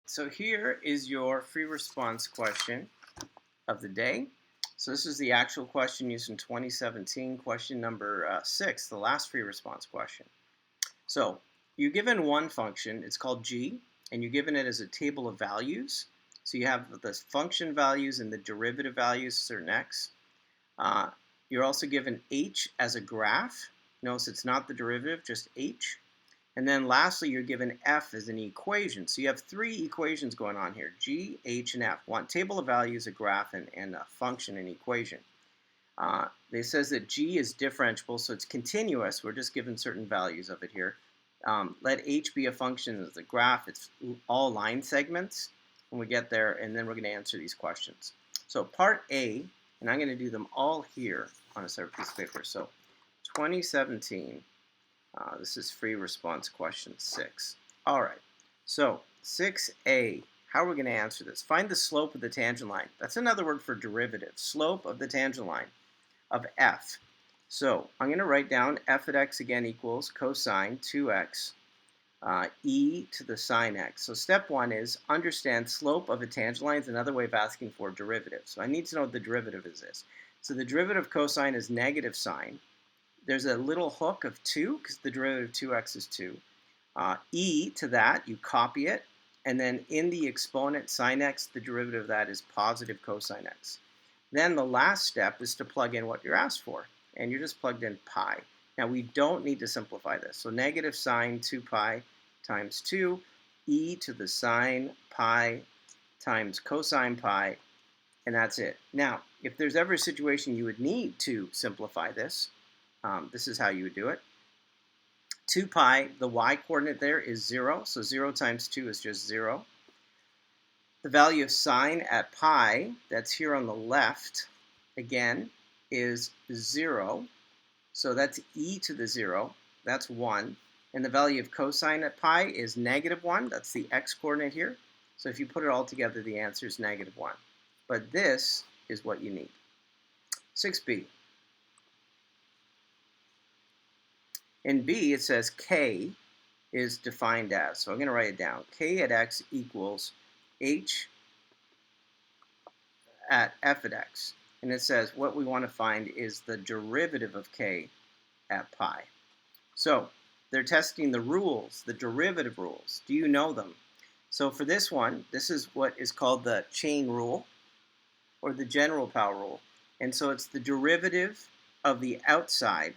So here is your free response question of the day. So this is the actual question used in 2017, question number 6, the last free response question. So you're given one function, it's called g, and you're given it as a table of values. So you have the function values and the derivative values, certain x. You're also given h as a graph. Notice it's not the derivative, just h. And then lastly, you're given f as an equation. So you have three equations going on here, g, h, and f. One table of values, a graph, and a function and equation. It says that g is differentiable, so it's continuous. We're just given certain values of it here. Let h be a function as the graph. It's all line segments when we get there, and then we're going to answer these questions. So part A, and I'm going to do them all here on a separate piece of paper. So 2017. This is free response question 6. All right, so 6a, how are we going to answer this? Find the slope of the tangent line. That's another word for derivative. Slope of the tangent line of f. So I'm going to write down f at x again equals cosine 2x e to the sine x. So step 1 is understand slope of a tangent line is another way of asking for derivative. So I need to know what the derivative is this. So the derivative of cosine is negative sine. There's a little hook of 2 because the derivative of 2x is 2. E to that, you copy it, and then in the exponent sine x, the derivative of that is positive cosine x. Then the last step is to plug in what you're asked for, and you're just plugged in pi. Now we don't need to simplify this, so negative sine 2 pi times 2, e to the sine pi times cosine pi, and that's it. Now, if there's ever a situation you would need to simplify this, this is how you would do it. 2 pi, the y-coordinate there is 0, so 0 times 2 is just 0. The value of sine at pi, that's here on the left, again, is 0. So that's e to the 0, that's 1. And the value of cosine at pi is negative 1, that's the x-coordinate here. So if you put it all together, the answer is negative 1. But this is what you need. 6b. In B, it says k is defined as, so I'm going to write it down. K at x equals h at f at x. And it says what we want to find is the derivative of k at pi. So they're testing the rules, the derivative rules. Do you know them? So for this one, this is what is called the chain rule or the general power rule. And so it's the derivative of the outside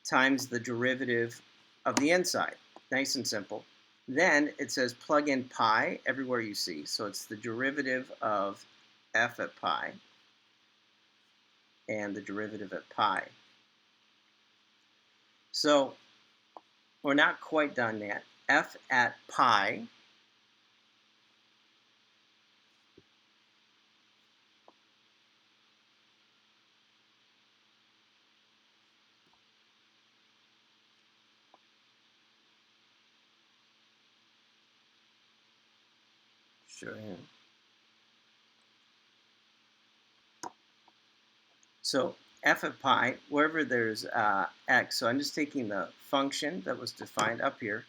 times the derivative of the inside. Nice and simple. Then it says plug in pi everywhere you see. So it's the derivative of f at pi and the derivative at pi. So we're not quite done yet. F at pi sure am. So f of pi, wherever there's x, so I'm just taking the function that was defined up here,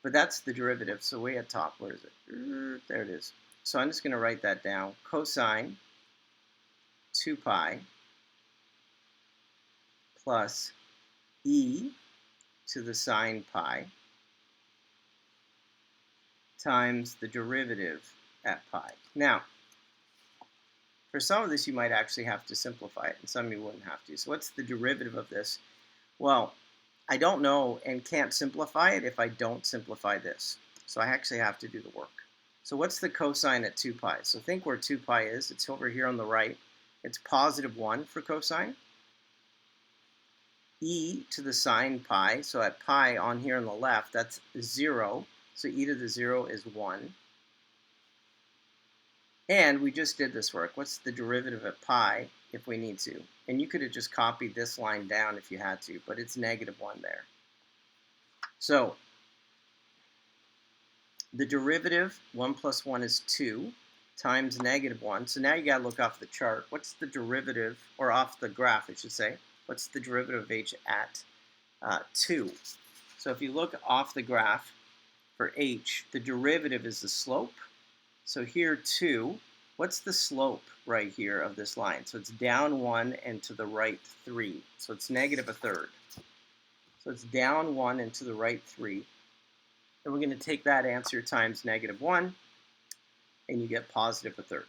but that's the derivative, so way at top, where is it? There it is. So I'm just going to write that down, cosine 2 pi plus e to the sine pi times the derivative at pi. Now, for some of this, you might actually have to simplify it, and some of you wouldn't have to. So what's the derivative of this? Well, I don't know and can't simplify it if I don't simplify this. So I actually have to do the work. So what's the cosine at 2 pi? So think where 2 pi is. It's over here on the right. It's positive 1 for cosine. E to the sine pi, so at pi on here on the left, that's 0. So e to the 0 is 1. And we just did this work. What's the derivative of pi if we need to? And you could have just copied this line down if you had to, but it's negative 1 there. So the derivative, 1 plus 1 is 2, times negative 1. So now you got to look off the chart. What's the derivative, or off the graph, I should say. What's the derivative of h at 2? So if you look off the graph for h, the derivative is the slope. So here 2, what's the slope right here of this line? So it's down 1 and to the right 3. So it's negative a third. So it's down 1 and to the right 3. And we're going to take that answer times negative 1, and you get positive a third.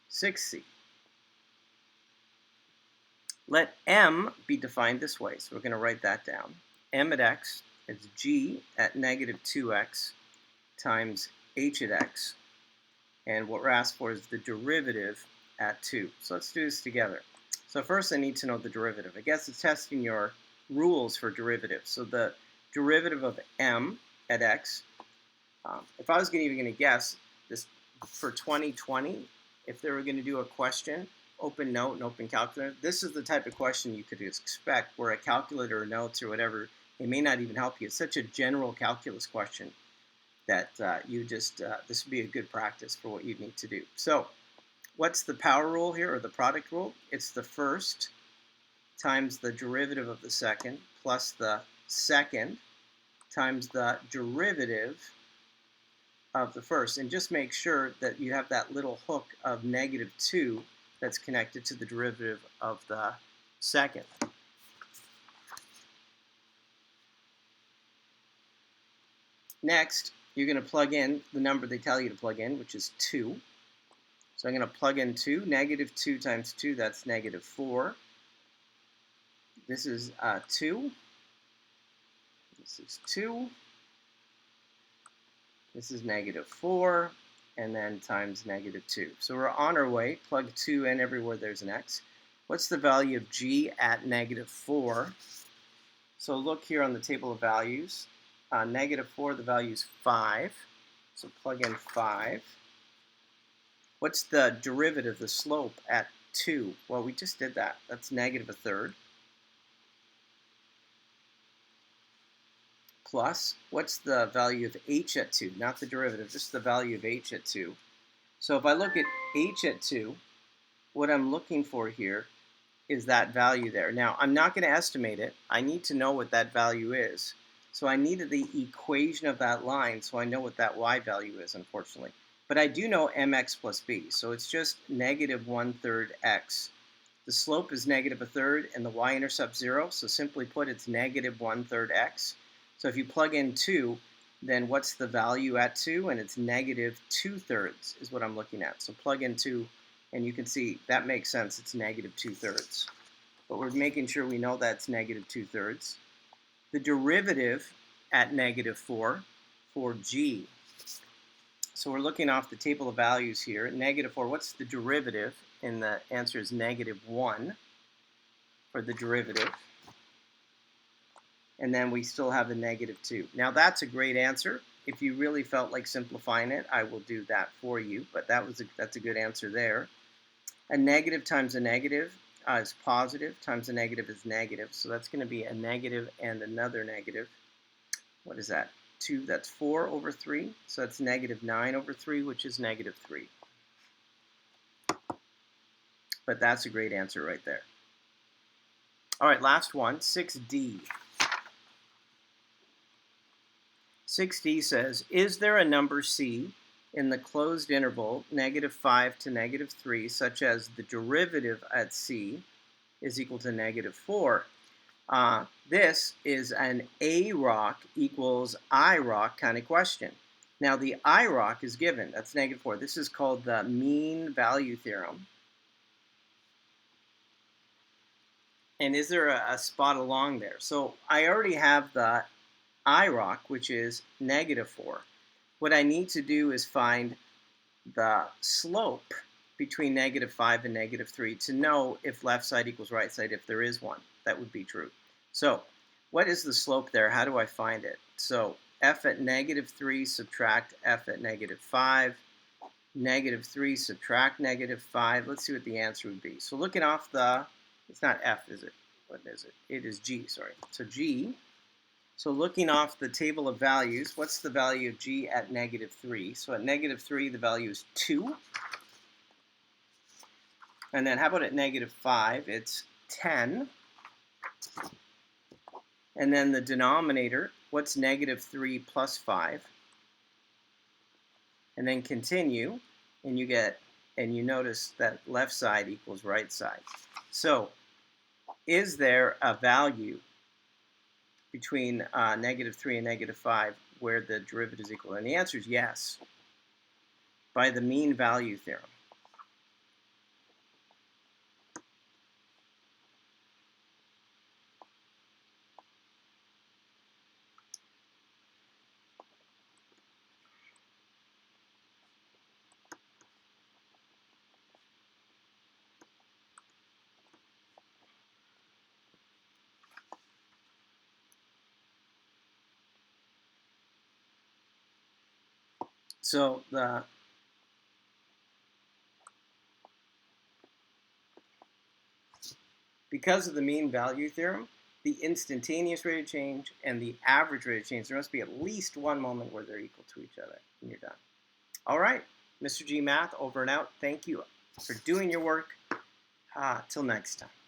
6c. Let m be defined this way. So we're going to write that down. M at x is g at negative 2x times h at x. And what we're asked for is the derivative at 2. So let's do this together. So first I need to know the derivative. I guess it's testing your rules for derivatives. So the derivative of m at x, if I was even going to guess this for 2020, if they were going to do a question, open note and open calculator, this is the type of question you could expect where a calculator or notes or whatever, it may not even help you. It's such a general calculus question that this would be a good practice for what you need to do. So what's the power rule here, or the product rule? It's the first times the derivative of the second plus the second times the derivative of the first. And just make sure that you have that little hook of negative 2 that's connected to the derivative of the second. Next, you're going to plug in the number they tell you to plug in, which is 2. So I'm going to plug in 2. Negative 2 times 2, that's negative 4. This is 2. This is 2. This is negative 4. And then times negative 2. So we're on our way. Plug 2 in everywhere there's an x. What's the value of g at negative 4? So look here on the table of values. Negative 4, the value is 5. So plug in 5. What's the derivative, the slope, at 2? Well, we just did that. That's negative a third. Plus, what's the value of h at 2? Not the derivative, just the value of h at 2. So if I look at h at 2, what I'm looking for here is that value there. Now, I'm not going to estimate it. I need to know what that value is. So I needed the equation of that line so I know what that y value is, unfortunately. But I do know mx plus b, so it's just negative 1/3 x. The slope is negative a third and the y-intercept 0, so simply put, it's negative 1/3 x. So if you plug in 2, then what's the value at 2? And it's negative 2/3 is what I'm looking at. So plug in 2, and you can see that makes sense. It's negative 2/3. But we're making sure we know that's negative 2/3. The derivative at negative 4 for g. So we're looking off the table of values here. Negative 4, what's the derivative? And the answer is negative 1 for the derivative. And then we still have the negative 2. Now that's a great answer. If you really felt like simplifying it, I will do that for you. But that's a good answer there. A negative times a negative is positive, times a negative is negative. So that's going to be a negative and another negative. What is that? 2, that's 4 over 3. So that's negative 9 over 3, which is negative 3. But that's a great answer right there. All right, last one, 6D. 6D says, is there a number c in the closed interval negative 5 to negative 3 such as the derivative at c is equal to negative 4? This is an A rock equals I rock kind of question. Now the I rock is given, that's negative 4. This is called the mean value theorem. And is there a spot along there? So I already have the I rock, which is negative 4. What I need to do is find the slope between negative 5 and negative 3 to know if left side equals right side, if there is one. That would be true. So what is the slope there? How do I find it? So f at negative 3 subtract f at negative 5. Negative 3 subtract negative 5. Let's see what the answer would be. So looking off the, it's not f, is it? What is it? It is g, sorry. So g. So looking off the table of values, what's the value of g at negative 3? So at negative 3, the value is 2. And then how about at negative 5? It's 10. And then the denominator, what's negative 3 plus 5? And then continue, and you notice that left side equals right side. So, is there a value between negative 3 and negative 5 where the derivative is equal? And the answer is yes, by the mean value theorem. So because of the mean value theorem, the instantaneous rate of change and the average rate of change, there must be at least one moment where they're equal to each other, and you're done. All right, Mr. G Math, over and out. Thank you for doing your work. Till next time.